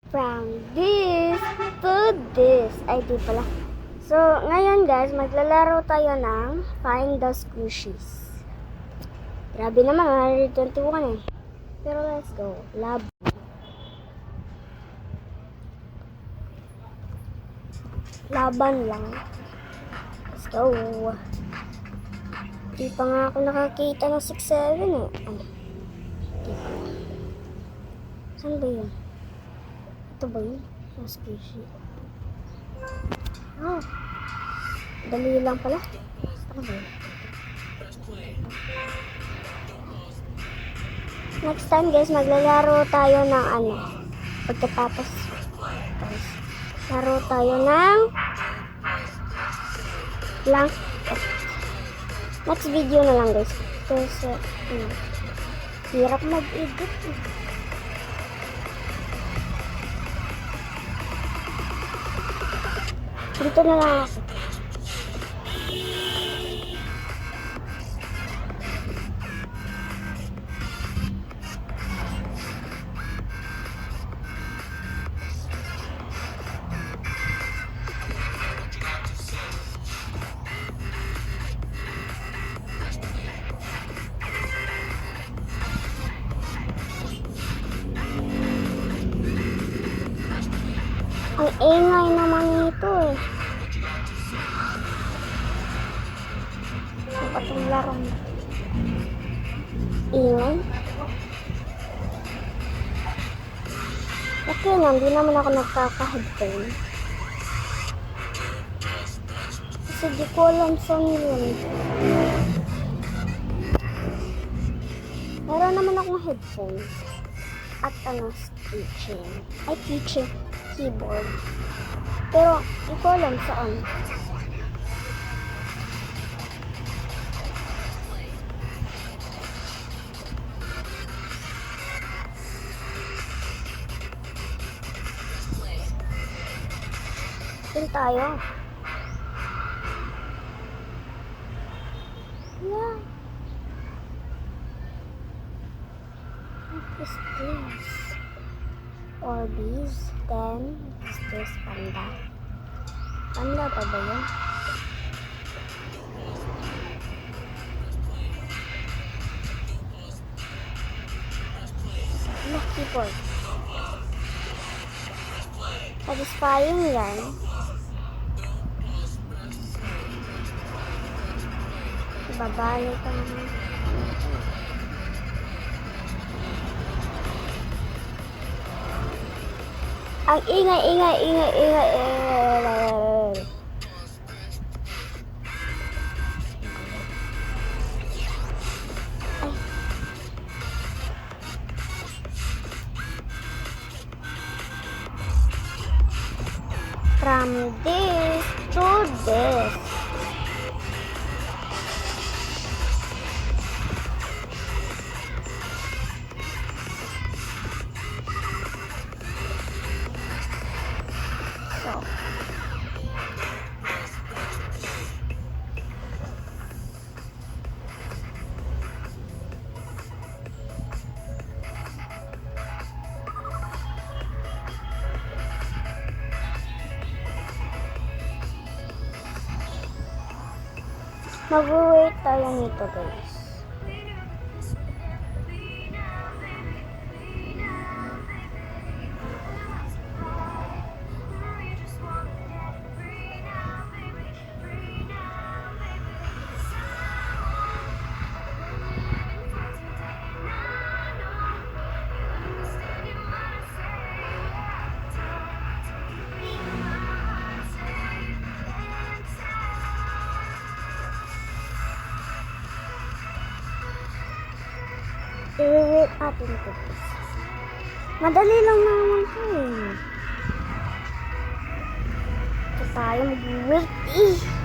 From this to this. Ay, di pala. So, ngayon guys, maglalaro tayo ng Find the Squishies. Grabe naman, 121 eh. Pero let's go. Laban lang. Let's go. Di pa nga ako nakakita ng 6-7 eh. Ay, di pa nga. Saan ba yun? Ito ba yun? Ang squishy. Oh. Dali lang pala. Ano ba yun? Next time guys, maglalaro tayo ng ano. Pagkatapos, guys, laro tayo ng blank. Next video na lang guys. Kasi, hirap mag-edit. Dito na lang ako. Ang ingay naman nito eh. Dapat yung laro mo. Ingay. Okay na, hindi naman ako nagkaka-headphone. Kasi di ko alam saan yun. Meron naman akong headphone. At keychain. Ay, keychain. Keyboard. Pero, di ko alam saan. Saan tayo? Yeah. What is this? Orbeez. Then, is this panda? Panda pa ba yun? Lucky Pork. Satisfying yan. Babalik ka naman. Ang ingay. From this to this. So, mag-wait tayo nito guys. I-wait natin ito guys. Madali lang naman ito eh. Ito tayo mag-wait eh.